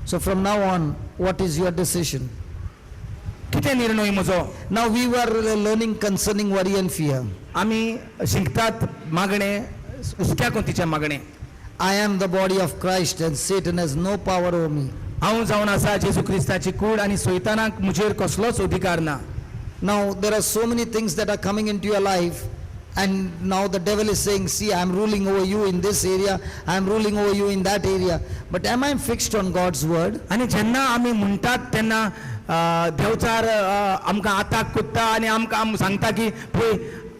So from now on, what is your decision? कितें निर्णय म्हजो? Now we were learning concerning worry and fear. आमी शिकतात मागणे, हुस्क्या कोंतीचें मागणें. I am the body of Christ and Satan has no power over me. हांव जावन आसा जेजू क्रिस्ताची कूड आनी सैतानाक म्हजेर कसलोच अधिकार ना. Now there are so many things that are coming into your life, and now the devil is saying, see, I am ruling over you in this area, I am ruling over you in that area. But am I fixed on God's word? आनी जेन्ना आमी म्हणटात तेन्ना देवचार आमकां आताक कुत्ता आनी आमकां सांगता की पळय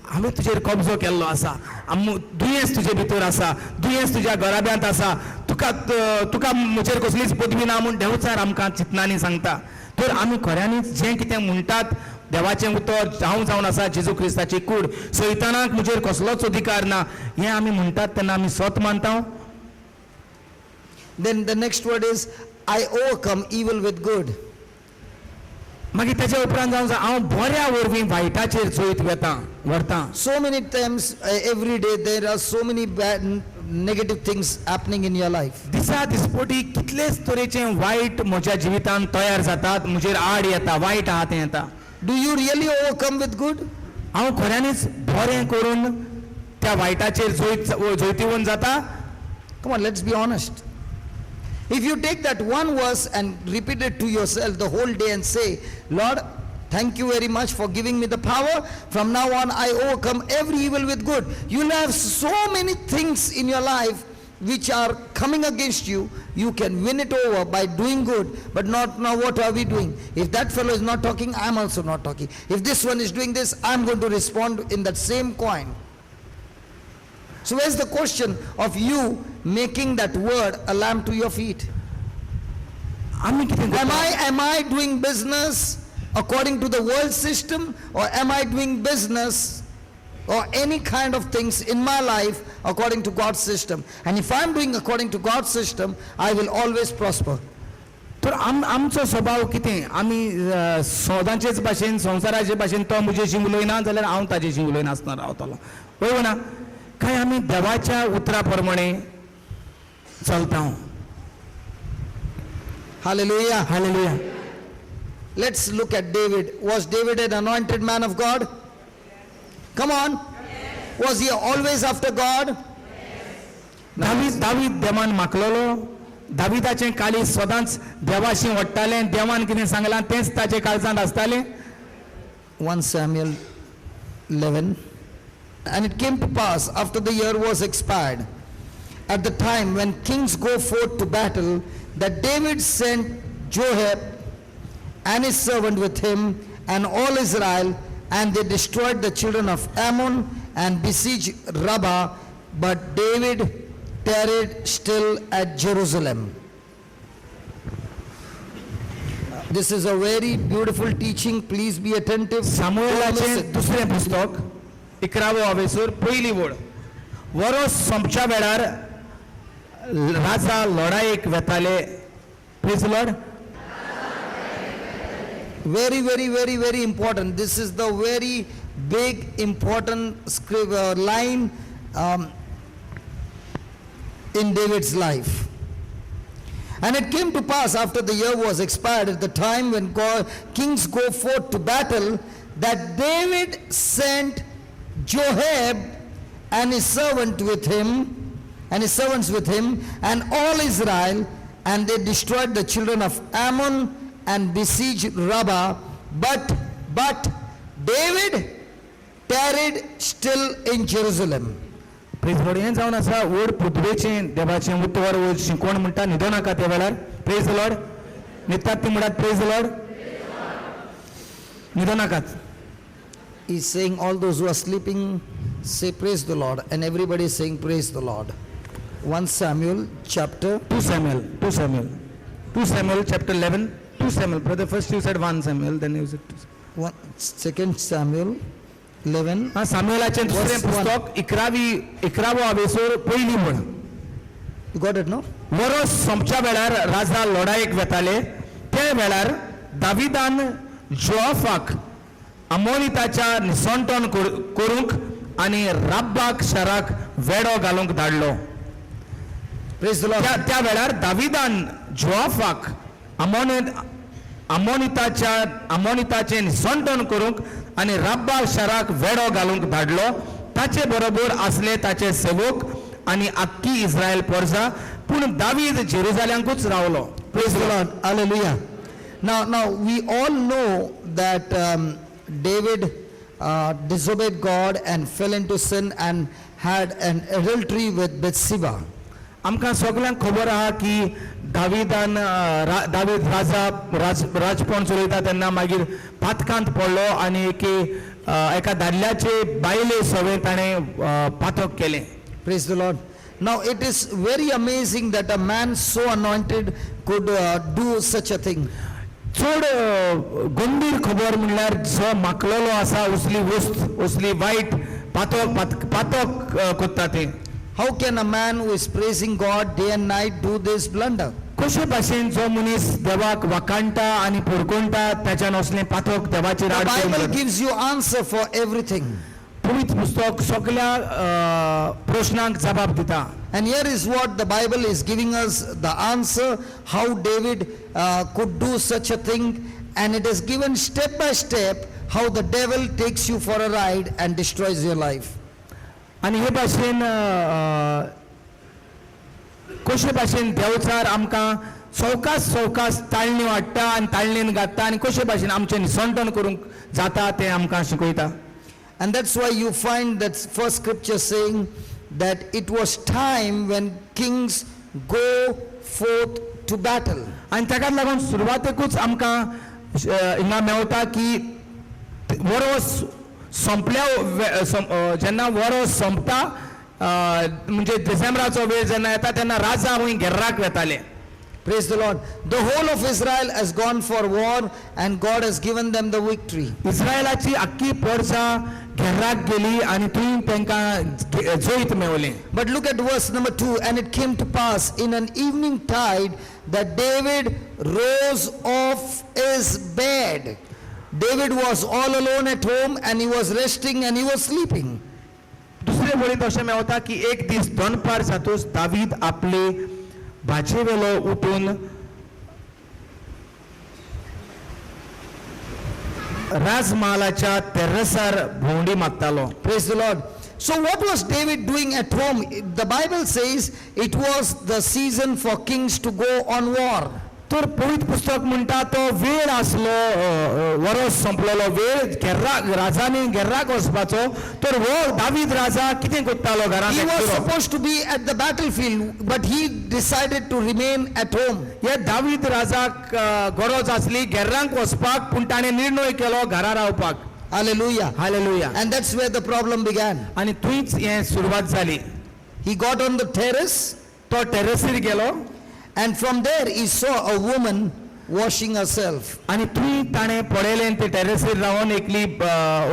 हांवें तुजेर कब्जो केल्लो आसा, दुयेंस तुजे भितर आसा, दुयेंस तुज्या घराब्यांत आसा, तुका म्हजेर कसलीच पदवी ना म्हूण देवचार आमकां चिंतनांनी सांगता. तर आमी खऱ्यांनीच जें कितें म्हणटात देवाचें उतर हांव जावन आसा जेजू क्रिस्ताची कूड, सैतानाक म्हजेर कसलोच अधिकार ना, हें आमी म्हणटात तेन्ना आमी सत मानता. Then the next word is, I overcome evil with good. मागीर तेच्या उपरांत जावन हांव बऱ्या वरवीं वायटाचेर जैत व्हरतां. So many times, every day, there are so many bad, negative things happening in your life. दिसा दिसपोटी कितलेच तरेचें वायट म्हज्या जिवितांत तयार जातात, म्हजेर आड येता, वायट आहा तें येता. Do you really overcome with good? हांव खऱ्यांनीच बरें करून त्या वायटाचेर जैतिवंत जाता. Come on, let's be honest. If you take that one verse and repeat it to yourself the whole day and say, Lord, thank you very much for giving me the power. From now on, I overcome every evil with good. You'll have so many things in your life which are coming against you. You can win it over by doing good. But not now, what are we doing? If that fellow is not talking, I'm also not talking. If this one is doing this, I'm going to respond in that same coin. So where's the question of you making that word a lamp to your feet? Am I doing business according to the world system, or am I doing business or any kind of things in my life according to God's system? And if I'm doing according to God's system, I will always prosper. तर आमचो स्वभाव कितें? आमी सोदांचेच भाशेन संवसाराचे भाशेन तो म्हजेशी उलयना जाल्यार हांव ताजेशी उलयनासतना रावतलो, पळय ना काय आमी देवाच्या उतरा प्रमाणे चलता. Hallelujah. Hallelujah. Let's look at David. Was David an anointed man of God? Come on. Yes. Was he always after God? Yes. David देवान मागलोलो. दाविदाचें काळी सदांच देवाशी वट्टालें. देवान कितें सांगलां तेंच ताचे काळजांत आसतालें. 1 Samuel 11. And it came to pass after the year was expired, at the time when kings go forth to battle, that David sent Joab and his servant with him and all Israel, and they destroyed the children of Ammon and besieged Rabbah, but David tarried still at Jerusalem. This is a very beautiful teaching. Please be attentive. सामुएलाचें दुसरें पुस्तक 11 अवेसूर पयली वळ. वरोस संपच्या वेळार राजा लढायेक वेताले. Please lord. Very, very, very, very important. This is the very big, important line in David's life. And it came to pass after the year was expired, at the time when kings go forth to battle, that David sent Joab and his servant with him, and his servants with him, and all Israel, and they destroyed the children of Ammon and besieged Rabbah, but David tarried still in Jerusalem. Praise Lord. हें जावन आसा वड पुदवेचें देवाचें उतर वयर शिकोण म्हणटा न्हिदो नाका त्या वेळार. Praise Lord. न्हिदतात ती म्हणटात प्रेज लॉर्ड. न्हिदो नाकात. He's saying all those who are sleeping, say praise the Lord, and everybody is saying praise the Lord. 1 Samuel chapter 2 Samuel chapter 11. 2 Samuel. Brother, first you said 1 Samuel, then you said 2 Samuel. 2 Samuel 11. सामुएलाचें दुसरें पुस्तक 11 अवेसूर पयली वळ. You got it, no? वरोस संपच्या वेळार राजा लढायेक वेताले. ते वेळार दाविदान जोआफाक अमोनिताच्या निसंतोण करूंक आनी राब्बाक शाराक वेडो घालूंक धाडलो. Praise the Lord. त्या वेळार दाविदान जोआफाक आमोनिताचे निसंतण करूंक आनी राब्बा शाराक वेडो घालूंक धाडलो. ताचे बरोबर आसले ताचे सेवक आनी आख्खी इस्रायल परजा, पूण दावीद जेरुसालेमांतूच रावलो. Praise the Lord. Hallelujah. Now we all know that David disobeyed God and fell into sin and had an adultery with Bathsheba. आमकां सगळ्यांक खबर आहा की दावीद राजपण चलयता तेन्ना मागीर पातकांत पडलो आनी एका दादल्याचे बायले सवे ताणें पातक केलें. Praise the Lord. Now it is very amazing that a man so anointed could do such a thing. चड गंभीर खबर म्हणल्यार जो माकलेलो आसा उसली वायट पातक कोत्ता ते. How can a man who is praising God day and night do this blunder? कशे भाशेन जो मनीस देवाक वाकाणटा आनी पुरकोणटा त्याच्यान असलें पातक देवाचेर The आड Bible करून gives you answer for everything. पवित्र पुस्तक सगळ्या प्रश्नांक जबाब दिता. And here is what the Bible is giving us the answer how David could do such a thing, and it is given step by step how the devil takes you for a ride and destroys your life. आनी हे भाशेन कशे भाशेन देवचार आमकां सवकास ताळणी वाडटा आनी ताळणेन घालता आनी कशे भाशेन आमचें निसंतण करूंक जाता तें आमकां शिकयता. And that's why you find that first scripture saying that it was time when kings go forth to battle. आनी ताकाच लागून सुरवातेकूच आमकां हिंगा मेवता की वरोस जेन्ना वरोस संपता म्हणजे डिसेंबराचो वेळ जेन्ना येता तेन्ना राजा हूंय घेर्राक वेताले. Praise the Lord. The whole of Israel has gone for war and God has given them the victory. इस्रायलाची आख्खी परजा घेर्राक गेली आनी थंय तांकां जैत मेवलें. But look at verse number 2. And it came to pass in an evening tide that David rose off his bed. David was all alone at home and he was resting and he was sleeping. दुसरे वळींत अशें मेवता की एक दीस दनपार जातूच दावीद आपले भाचे वेलो उठून राजमहालाच्या टेरेसार भोंवडी मारतालो. Praise the Lord. So what was David doing at home? The Bible says it was the season for kings to go on war. तर पवित्र पुस्तक म्हणटा तो वेळ आसलो, वरस संपलेलो वेळ राजांनी घेर्राक वचपाचो. तर हो दावीद राजा कितें करतालो घरांत? He was supposed to be at the battlefield, but he decided to remain at home. हे दावीद राजाक गरज आसली घेर्रांक वचपाक, पूण ताणें निर्णय केलो घरा रावपाक. Hallelujah. Hallelujah. And that's where the problem began. आनी थंयच हें सुरवात जाली. He got on the terrace, तो टेरेसीर गेलो and from there he saw a woman washing herself. आनी थंय ताणें पळयलें ते टेरेसीर रावन एकली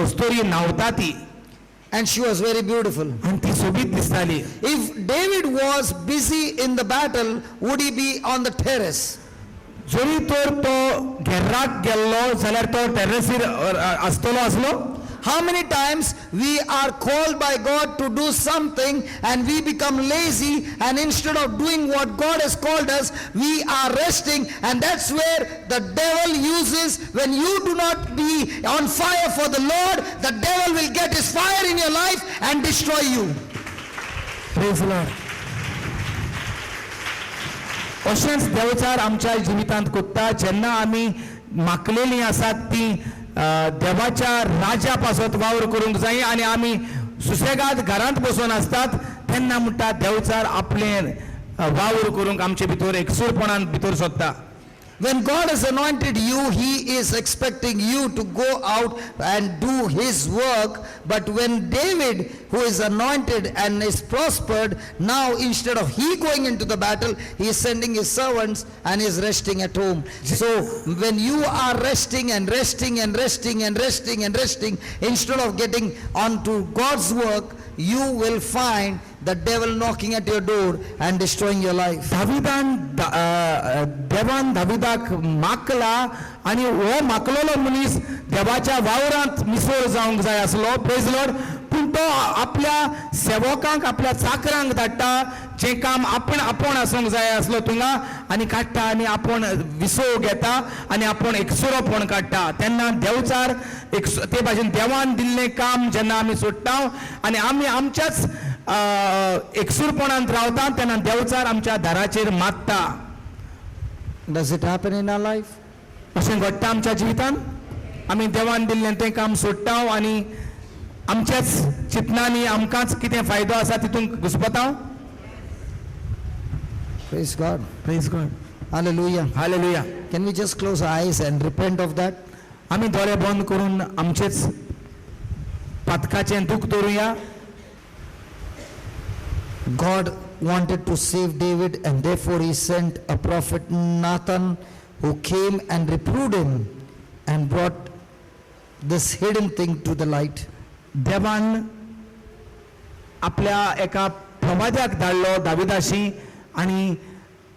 अस्तोरी न्हांवता ती, And she was very beautiful. आनी ती सोबीत दिसताली. If David was busy in the battle, would he be on the terrace? जरी तर तो घेर्राक गेल्लो जाल्यार तो टेरेसीर आसतलो आसलो. How many times we are called by God to do something and we become lazy, and instead of doing what God has called us, we are resting, and that's where the devil uses. When you do not be on fire for the Lord, the devil will get his fire in your life and destroy you. Praise the Lord. अशेंच देवचार आमच्या जिवितांत कोत्ता जेन्ना आमी माकलेलीं आसात ती देवाच्या राजा पासत वावर करूंक जाय आनी आमी सुसेगाद घरांत बसून आसतात तेन्ना म्हणटा देवचार आपले वावर करूंक आमचे भितर एकसूरपणान भितर सोदता. When God has anointed you, he is expecting you to go out and do his work. But when David, who is anointed and is prospered, now instead of he going into the battle, he is sending his servants and is resting at home. So when you are resting and resting and resting and resting and resting, instead of getting onto God's work, you will find the devil knocking at your door and destroying your life. देवान दाविदाक माकला आनी हो माकलोलो मनीस देवाच्या वावरांत मिसळ जावंक जाय आसलो. Praise Lord. पूण तो आपल्या सेवकांक आपल्या चाकरांक धाडटा जें काम आपण आसूंक जाय आसलो थिंगा आनी काडटा आनी आपण विसव घेता आनी आपण एकसुरोपण काडटा तेन्ना देवचार ते भाशेन देवान दिल्लें काम जेन्ना आमी सोडटा आनी आमी आमच्याच एकसुरपणांत रावता तेन्ना देवचार आमच्या दाराचेर मातता. Does it happen in our life? अशें घडटा आमच्या जिवितांत. आमी देवान दिल्लें तें काम सोडटा आनी आमच्याच चिंतनांनी आमकांच कितें फायदो आसा तितूंत घुसपता. Praise God. Praise God. Hallelujah. Hallelujah. Can we just close our eyes and repent of that? आमी दोळे बंद करून आमचेच पातकाचें दूख दवरुया. God wanted to save David, and therefore he sent a prophet Nathan, who came and reproved him and brought this hidden thing to the light. देवान आपल्या एका प्रवाद्याक धाडलो दाविदाशी आनी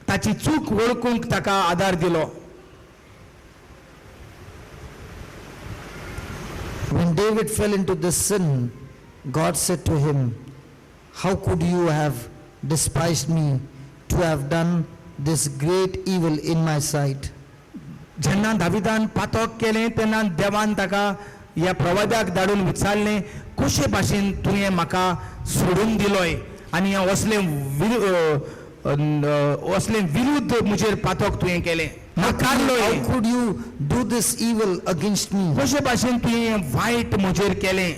ताची चूक वळखूंक ताका आदार दिलो. When David fell into this sin, God said to him, "How could you have despised me to have done this great evil in my sight?" जेन्ना दाविदान पातक केलें तेन्ना देवान ताका ह्या प्रवाद्याक धाडून विचारलें कशे भाशेन तुवें म्हाका सोडून दिलोय आनी असलें विरुद्ध म्हजेर पातक तुवें केलें. नाकारलोय. How could you do this evil against me? कशे भाशेन तुवें वायट म्हजेर केलें.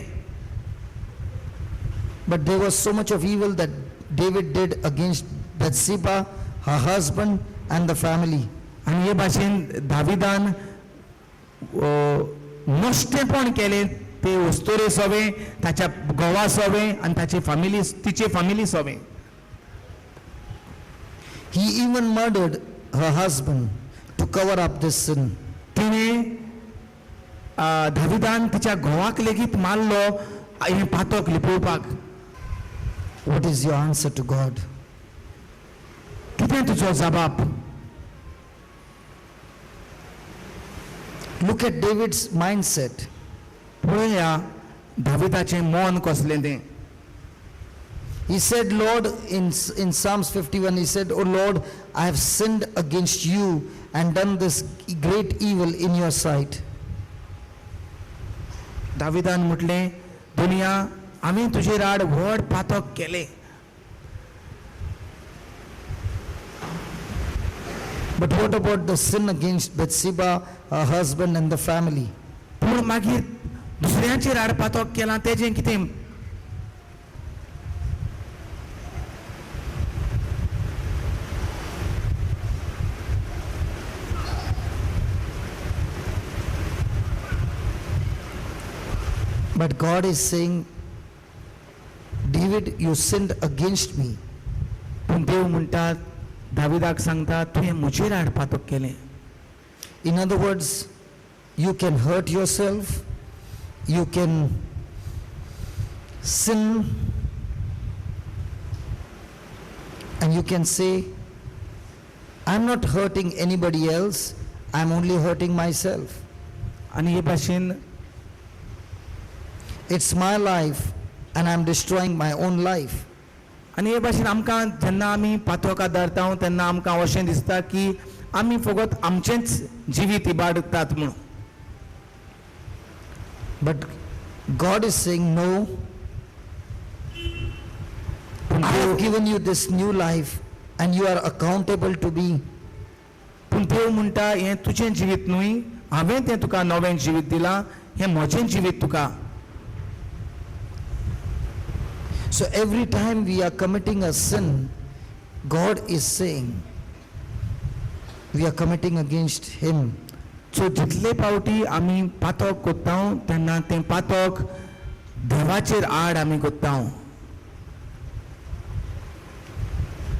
But there was so much of evil that David did against Bathsheba, her husband, and the family. आनी हे भाशेन दाविदान नश्टेपण केलें ते वस्तुरे सोवें ताच्या घोवा सोवें आनी ताची फामिली तिची family सोवें. He even murdered her husband to cover up this sin. तिणें दाविदान तिच्या घोवाक लेगीत मारलो हें पातक लिपोवपाक. What is your answer to God? कितें तुजो जबाब. Look at David's mindset. पळया दाविदाचें मन कसलें तें. He said, Lord, in Psalms 51, he said, "Oh Lord, I have sinned against you and done this great evil in your sight." दाविदान म्हटलें दुनिया आमी तुजेर आड व्हड पातक केलें. But what about the sin against Bathsheba, her husband, and the family? पूण मागीर दुसऱ्यांचेर आड पातक केलां तेजें कितें. But God is saying, David, you sinned against me. पूण देव म्हणटा दाविदाक सांगता तुवें म्हजेर आड पातक केलें. In other words, you can hurt yourself, you can sin, and you can say, I'm not hurting anybody else, I'm only hurting myself. आनी हे भाशेन It's my life and I'm destroying my own life. आनी हे भाशेन आमकां जेन्ना आमी पातोका धरता तेन्ना आमकां अशें दिसता की आमी फकत आमचेंच जिवीत इबाडटात म्हणून. But God is saying, no, I have given you this new life and you are accountable to me. पूण देव म्हणटा हें तुजें जिवीत न्हय, हांवें तें तुका नवें जिवीत दिलां, हें म्हजें जिवीत तुका. So every time we are committing a sin, God is saying, we are committing against Him. सो जितले पावटी आमी पातक कोत्ता तेन्ना तें पातक देवाचेर आड आमी कोत्ता.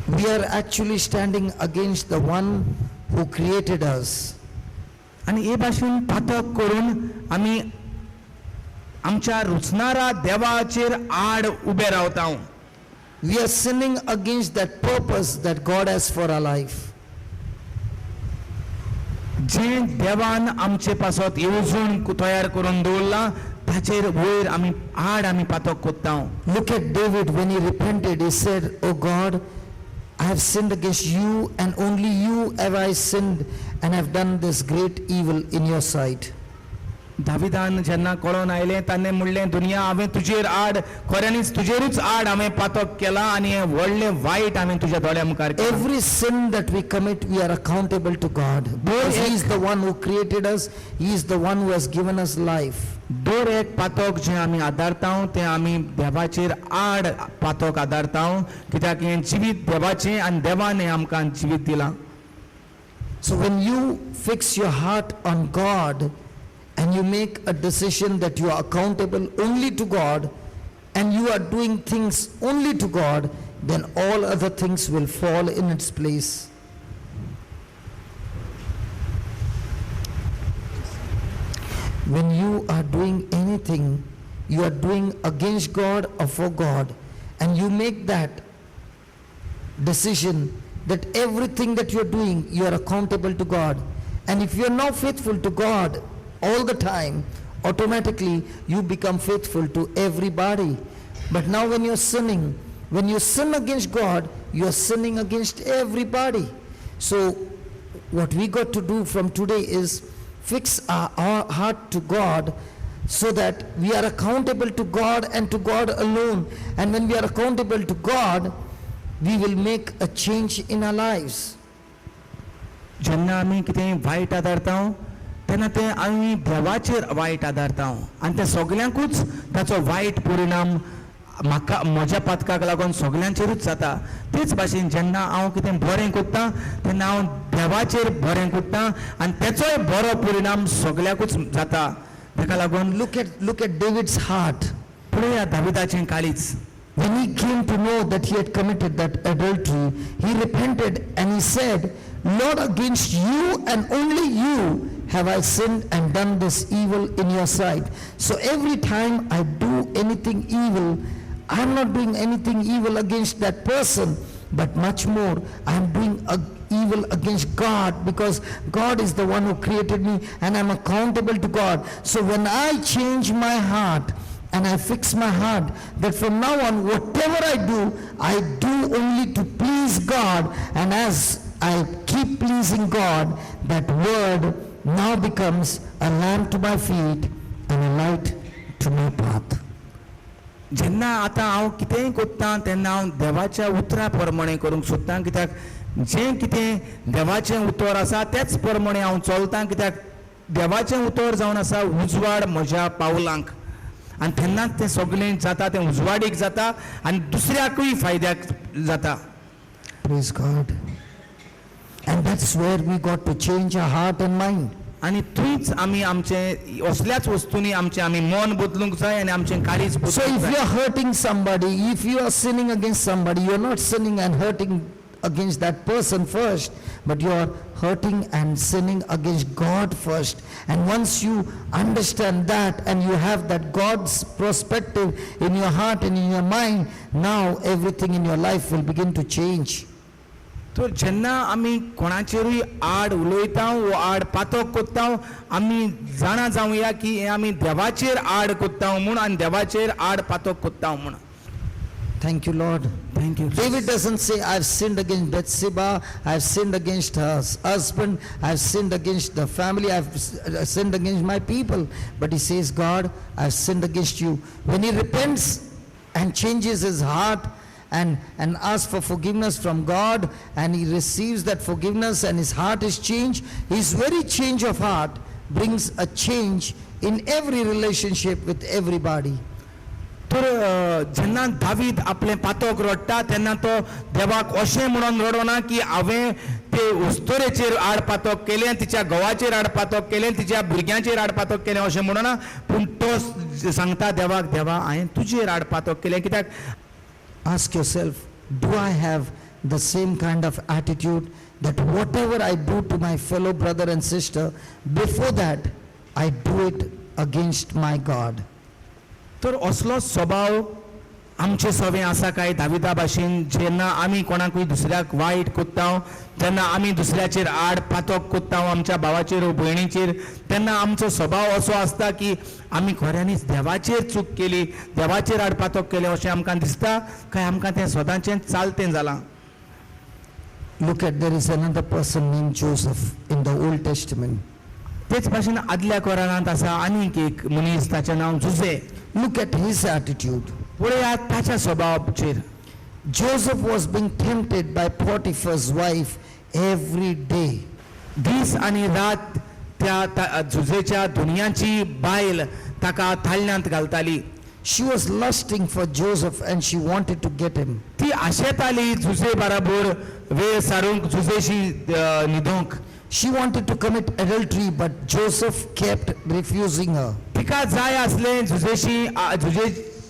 We are actually standing against the one who created us. आनी हे भाशेन पातक करून आमी आमच्या रुचणारा देवाचेर आड उबे रावता. We are sinning against that purpose that God has for our life. जे देवान आमचे पासत येवजून तयार करून दवरला ताचेर वयर आमी आड आमी पातक कोत्ता. Look at David when he repented. He said, "Oh God, I have sinned against you and only you have I sinned and have done this great evil in your sight." दाविदान जेन्ना कळोन आयलें ताणें म्हणलें, दुनिया हांवें तुजेर आड खऱ्यांनीच तुजेरूच आड हांवें पातक केला आनी हें व्हडलें वायट हांवें तुज्या दोळ्या मुखार केलां. Every sin that we commit, we are accountable to God. Because He is the one who created us. He is the one who has given us life. दर एक पातक जें आमी आदारतां तें आमी देवाचेर आड पातक आदारतां, कित्याक हें जिवीत देवाचें आनी देवान हें आमकां जिवीत दिलां. So when you fix your heart on God and you make a decision that you are accountable only to God and you are doing things only to God, then all other things will fall in its place. When you are doing anything, you are doing against God or for God, and you make that decision that everything that you are doing, you are accountable to God. And if you are not faithful to God all the time, automatically you become faithful to everybody. But now when you are sinning, when you sin against God, you are sinning against everybody. So what we got to do from today is fix our heart to God, so that we are accountable to God and to God alone. And when we are accountable to God, we will make a change in our lives. जेन्ना आमी कितें वायट आदारतां तेन्ना तें आमी देवाचेर वायट आदारतां आनी त्या सगल्यांकूच ताचो वायट परिणाम म्हाका म्हज्या पातकाक लागून सगल्यांचेरूच जाता. तेच भाशेन जेन्ना हांव कितें बरें कोत्तां तेन्ना हांव देवाचेर बरें कोत्तां आनी तेचोय बरो परिणाम सगल्याकूच जाता. ताका लागून Look at David's heart. पळया दाविदाचें काळीज. When he came to know that he had committed that adultery, he repented and he said, "Lord, against you and only you have I sinned and done this evil in your sight." So every time I do anything evil, I am not doing anything evil against that person, but much more I am doing evil against God, because God is the one who created me and I am accountable to God. So when I change my heart and I fix my heart that from now on whatever I do only to please God, and as I keep pleasing God, that word now becomes a lamp to my feet and a light to my path. जेन्ना आतां हांव कितेंय कोत्तां तेन्ना हांव देवाच्या उतरा प्रमाणे करूंक सोदतां, कित्याक जें कितें देवाचें उतर आसा तेच प्रमाणे हांव चलतां, कित्याक देवाचें उतर जावन आसा उजवाड म्हज्या पावलांक, आनी तेन्नाच तें सगळें जाता, तें उजवाडीक जाता आनी दुसऱ्याकूय फायद्याक जाता. Praise God. And that's where we got to change our heart and mind. आनी थंयच आमी आमचें असल्याच वस्तूंनी आमचें आमी मन बदलूंक जाय आनी आमचें काळीज So बदलूंक if जाय. you are hurting somebody, if you are sinning against somebody, you are not sinning and hurting against that person first, but you are hurting and sinning against God first. And once you understand that and you have that God's perspective in your heart and in your mind, now everything in your life will begin to change. तर जेन्ना आमी कोणाचेरूय आड उलयता वो आड पातक कोत्ता, आमी जाणा जावया की हे आमी देवाचेर आड कोत्ता म्हूण आनी देवाचेर आड पातक कोत्ता म्हूण. Thank you, Lord. Thank you. David doesn't say, "I've sinned against Bathsheba, I've sinned against her husband, I've sinned against the family, I've sinned against my people." But he says, "God, I've sinned against you." When he repents and changes his heart and asks for forgiveness from God, and he receives that forgiveness and his heart is changed, his very change of heart brings a change in every relationship with everybody. तर जेन्ना दावीद आपलें पातक रडटा तेन्ना तो देवाक अशें म्हणून रडना की हांवें ते उस्तोरेचेर आड पातक केलें, तिच्या घोवाचेर आड पातक केलें, तिच्या भुरग्यांचेर आड पातक केलें अशें म्हणना, पूण तो सांगता देवाक, देवा हांवें तुजेर आड पातक केलें. कित्याक Ask yourself, do I have the same kind of attitude that whatever I do to my fellow brother and sister, before that I do it against my God? तर असलो स्वभाव आमचे सोबे आसा काय दाविदा भाशेन जेन्ना आमी कोणाकूय दुसऱ्याक वायट कोत्ता तेन्ना आमी दुसऱ्याचेर आड पातक कोत्ता आमच्या भावाचेर वा भयणीचेर तेन्ना आमचो स्वभाव असो आसता की आमी खऱ्यांनीच देवाचेर चूक केली, देवाचेर आड पातक केलें अशें आमकां दिसता काय आमकां तें सदांचें चालतें जालां. Look at, there is another person named Joseph in the Old Testament. तेच भाशेन आदल्या कोरांत आसा आनीक एक मनीस ताचें नांव Jose. Look at his attitude. पळयात ताच्या स्वभावाचेर. Joseph was being tempted by Potiphar's wife every day. दीस आनी रात त्या जुजेच्या दुनियाची बायल ताका थाळण्यांत घालताली. She was lusting for Joseph and she wanted to get him. ती आशेताली जुजे बराबर वेळ सारूंक जुजेशी न्हिदूंक. She wanted to commit adultery, but Joseph kept refusing her. तिका जाय आसलें जुजेशी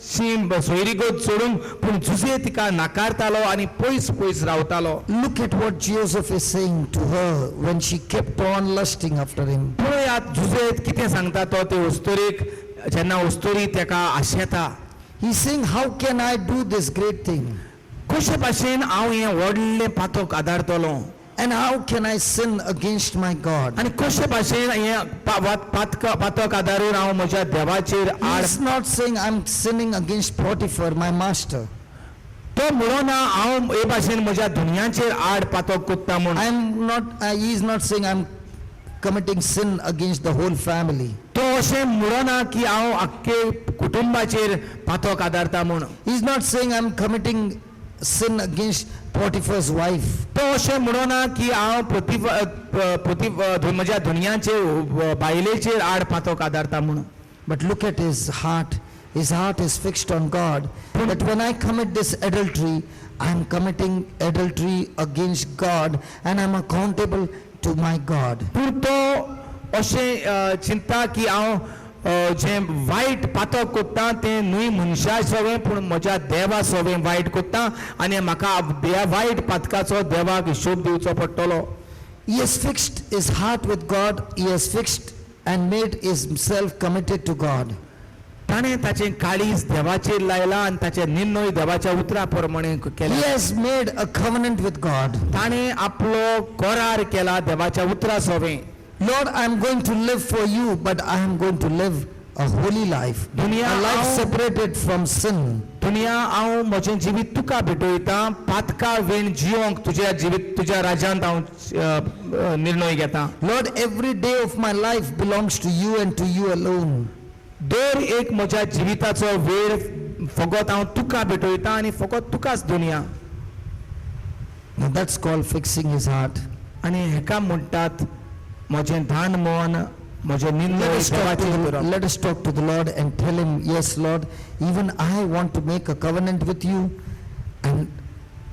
सोयरीगोत सोडूंक पूण जुजे तिका नाकारतालो आनी पयस पयस रावतालो. Look at what Joseph is saying to her when she kept on lusting after him. पळयात जुजे कितें सांगता तो ते उस्तोरीक जेन्ना उस्तोरी तेका आशेता. He's saying, how can I do this great thing? कशे भाशेन हांव हें व्हडलें पातक आदारतलो And how can I sin against my God? आनी कशे भाशेन हें पातक आदारून हांव म्हज्या देवाचेर आड. He's not saying I'm sinning against Potiphar, my master. तो म्हणोना हांव हे भाशेन म्हज्या दुनियाचेर आड पातक कोत्ता म्हूण. He's not saying I'm committing sin against the whole family. तो अशें म्हणोना की हांव आख्खे कुटुंबाचेर पातक आदारता म्हूण. He's not saying I'm committing sin against Potiphar's wife. तो अशें म्हणोना की हांव म्हज्या दुनियाचेर बायलेचेर आड पातक आदारता म्हूण. But look at his heart. His heart is fixed on God. That when I commit this adultery, I'm committing adultery against God and I'm accountable to my God. पूण तो अशें चिंता की हांव जें वायट पातक कोत्ता तें न्हय मनशा सोवें पूण म्हज्या देवा सोवें वायट कोत्ता आनी म्हाका ह्या वायट पातकाचो देवाक हिशोब दिवचो पडटलो. He has fixed his heart with God. He has fixed and made himself committed to God. ताणें ताचें काळीज देवाचेर लायलां आनी ताचे निर्णय देवाच्या उतरा प्रमाणे He केले. has made a covenant with God. ताणें आपलो करार केला देवाच्या उतरा सोवें. Lord, I'm going to live for you, but I am going to live a holy life. A life separated from sin. दुनिया हांव म्हजें जिवीत तुका भेटयता, पातका वेळ जियोंक तुज्या जिवीत तुज्या राज्यांत हांव निर्णय घेता. Lord, every day of my life belongs to you and to you alone. दर एक म्हज्या जिविताचो वेळ फकत हांव तुका भेटयता आनी फकत तुकाच दुनिया. Now that's called fixing his heart. आनी हेका म्हणटात म्हजें धान मन म्हजे निर्णय देवाचेर करप. Let us talk to the Lord and tell him, yes, Lord, even I want to make a covenant with you, and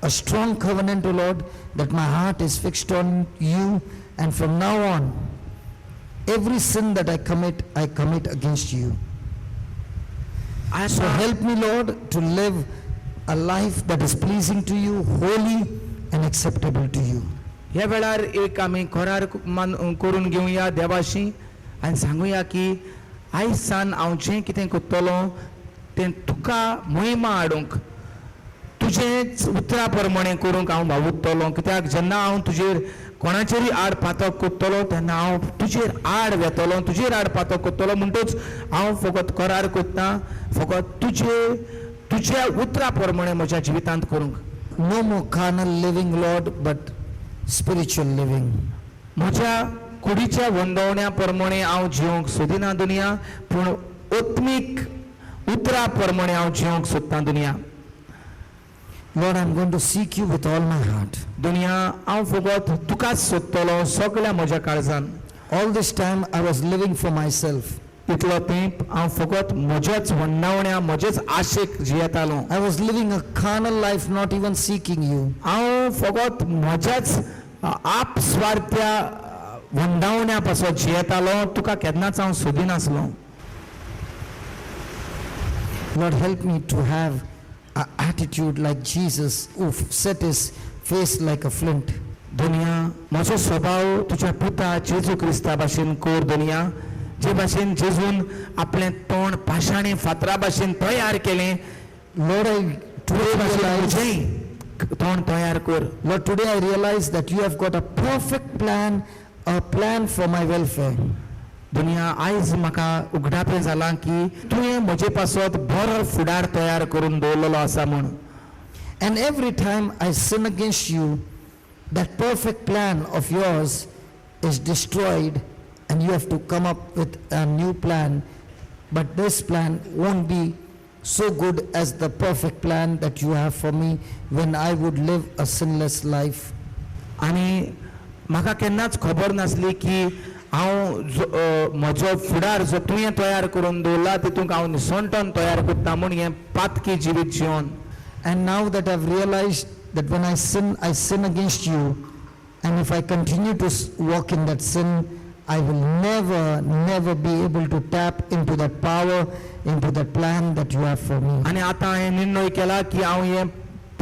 a strong covenant, O Lord, that my heart is fixed on you, and from now on, every sin that I commit against you. So help me, Lord, to live a life that is pleasing to you, holy and acceptable to you. ह्या वेळार एक आमी करार करून घेवया देवाशी आनी सांगुया की आयज सान हांव जें कितें कोत्तलो तें तुका महिमा हाडूंक तुजेच उतरा प्रमाणे करूंक हांव भावुरतलो. कित्याक जेन्ना हांव तुजेर कोणाचेरय आड पातक कोत्तलो तेन्ना हांव तुजेर आड वेतलो, तुजेर आड पातक कोत्तलो म्हणटच हांव फकत करार कोत्ता फकत तुज्या उतरा प्रमाणे म्हज्या जिवितांत करूंक. No more carnal living, Lord, but spiritual living. म्हज्या कुडीच्या वंदवण्या प्रमाणे हांव जिवंक सोदिना दुनिया पूण आत्मीक उतरा प्रमाणे हांव जिवंक सोदता दुनिया. Lord, I'm going to seek you with all my heart. दुनिया हांव फकत तुकाच सोदतलो सगळ्या म्हज्या काळजान. All this time I was living for myself. इतलो तेंप हांव फकत म्हज्याच वंदवण्या म्हजेच Ashok जियेतालो. I was living a carnal life, not even seeking you. हांव फकत म्हज्याच आप स्वार्थ्या वंदवण्या पासत जियेतालो, तुका केन्नाच हांव सोदिनासलो. Lord, help me to have an attitude like Jesus, who set his face like a flint. दुनिया म्हजो स्वभाव तुज्या पुता जेजू क्रिस्ता भाशेन कोर दुनिया. जे भाशेन जेजून आपलें तोंड पाशाणी फातरा भाशेन तयार केलें Lord, I today realize, तोंड तयार कर. Lord, today I realize that you have got a perfect plan, a plan for my welfare. दुनिया आयज म्हाका उगडापे जाला की तुवें म्हजे पासत बरो फुडार तयार करून दवरलेलो आसा म्हूण. And every time I sin against you, that perfect plan of yours is destroyed and you have to come up with a new plan. But this plan won't be so good as the perfect plan that you have for me when I would live a sinless life. आनी म्हाका केन्नाच खबर नासली की हांव म्हजो फुडार जो तुवें तयार करून दवरला तितूंत हांव निसंटन तयार करता म्हूण हें पातकी जिवीत जिवन. And now that I've realized that when I sin against you, and if I continue to walk in that sin, I will never be able to tap into that power, into that plan that you have for me. आनी आतां हांवें निर्णय केला की हांव हें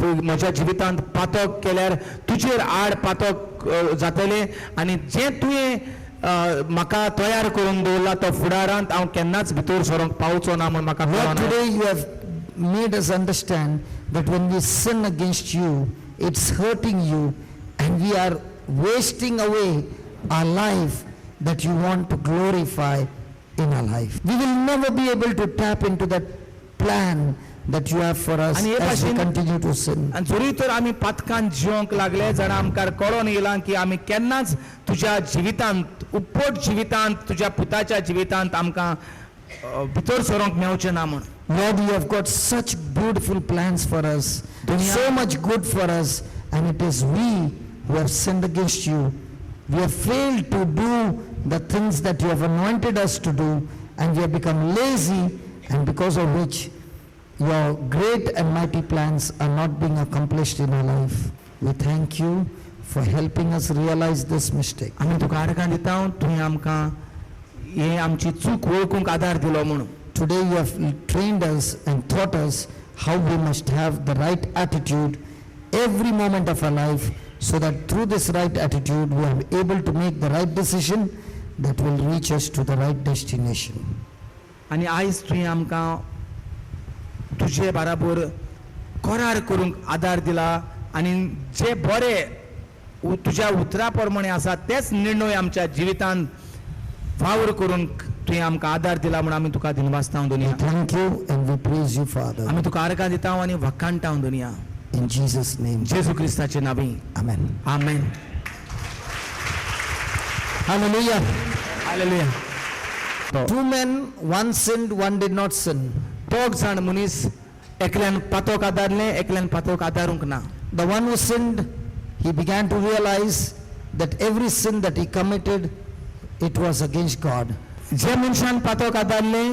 म्हज्या जिवितांत पातक केल्यार तुजेर आड पातक जातलें आनी जें तुवें म्हाका तयार करून दवरला तो फुडारांत हांव केन्नाच भितर सरोंक पावचो ना म्हूण म्हाका Lord, कळना. today you have made us understand that when we sin against you, it's hurting you, and we are wasting away our life that you want to glorify in our life. We will never be able to tap into that plan that you have for us And hey as we भाशेन- continue to sin. आनी जोरी तर आमी पातकांत जिवंक लागले जाल्यार आमकां कळोन येयलां की आमी केन्नाच तुज्या जिवितांत उपट जिवितांत तुज्या पुताच्या जिवितांत आमकां भितर सरोंक मेळचें ना म्हूण. Lord, you have got such beautiful plans for us, so much good for us, and it is we who have sinned against you. We have failed to do the things that you have anointed us to do, and we have become lazy, and because of which your great and mighty plans are not being accomplished in our life. We thank you for helping us realize this mistake. आमी तुका आर्गां दिता तुवें आमकां हे आमची चूक वळखूंक आदार दिलो म्हणून. Today you have trained us and taught us how we must have the right attitude every moment of our life, so that through this right attitude we are able to make the right decision that will reach us to the right destination. आनी आयज तुवें आमकां तुजे बाराबर करार करूंक आदार दिला आनी जे बरे तुज्या उतरा प्रमाणे आसा तेच निर्णय आमच्या जिवितांत वावर करूंक तुवें आमकां आदार दिला म्हूण आमी तुका दिनवासता दुनिया. Thank you and we praise you, Father. आमी तुका आर्गां दिता आनी वखाणटा दुनिया. In Jesus' name, Jeju क्रिस्ताचे नांवी. Amen. Amen. Hallelujah. Hallelujah. Two men, one sinned, one did not sin. दोग जाण मनीस एकल्यान पातोक आदारले एकल्यान पातोक आदारूंक ना. The one who sinned, he began to realize that every sin that he committed, it was against God. जे मनशान पातोक आदारले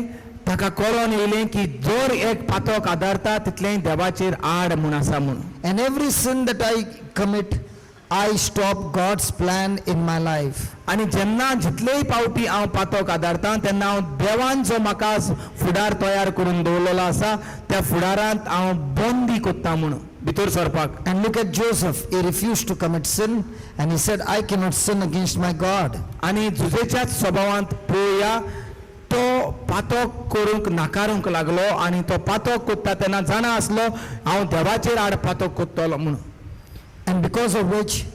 ताका कळोन येयलें की जोर एक पातोक आदारता तितलें देवाचेर आड म्हूण आसा म्हूण. And every sin that I commit, I stop God's plan in my life. आनी जेन्ना जितलेय पावटी हांव पातोक आदारता तेन्ना हांव देवान जो म्हाका फुडार तयार करून दवरलेलो आसा त्या फुडारांत हांव बंदी कोत्ता म्हूण भितर सरपाक. And look at Joseph. He refused to commit sin, and he said, I cannot sin against my God. आनी जुजेच्याच स्वभावांत पळोवया तो पातोक करूंक नाकारूंक लागलो आनी तो पातोक कोत्ता तेन्ना जाणा आसलो हांव देवाचेर आड पातोक कोत्तलो म्हूण. And because of which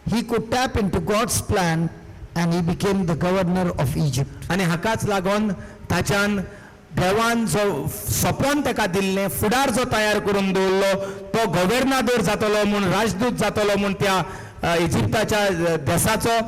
he could tap into God's plan, and he became the governor of Egypt. आनी हाकाच लागून ताच्यान देवान जो सपोन ताका दिल्लें फुडार जो तयार करून दवरलो तो गव्हर्नर जातलो म्हूण राजदूत जातलो म्हूण त्या इजिप्ताच्या देशाचो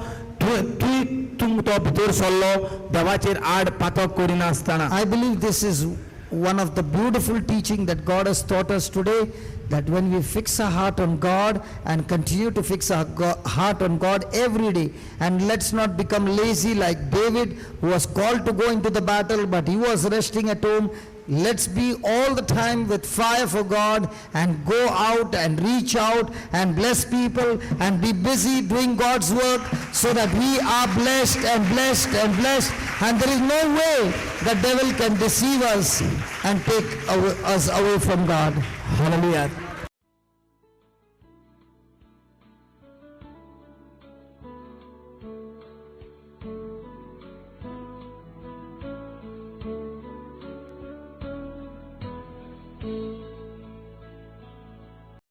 तो भितर सरलो देवाचेर आड पातक करिना आसतना. I believe this is one of the beautiful teaching that God has taught us today, that when we fix our heart on God and continue to fix our heart on God every day, and let's not become lazy like David, who was called to go into the battle but he was resting at home. Let's be all the time with fire for God and go out and reach out and bless people and be busy doing God's work, so that we are blessed and blessed and blessed, and there is no way the devil can deceive us and take us away from God. Hallelujah.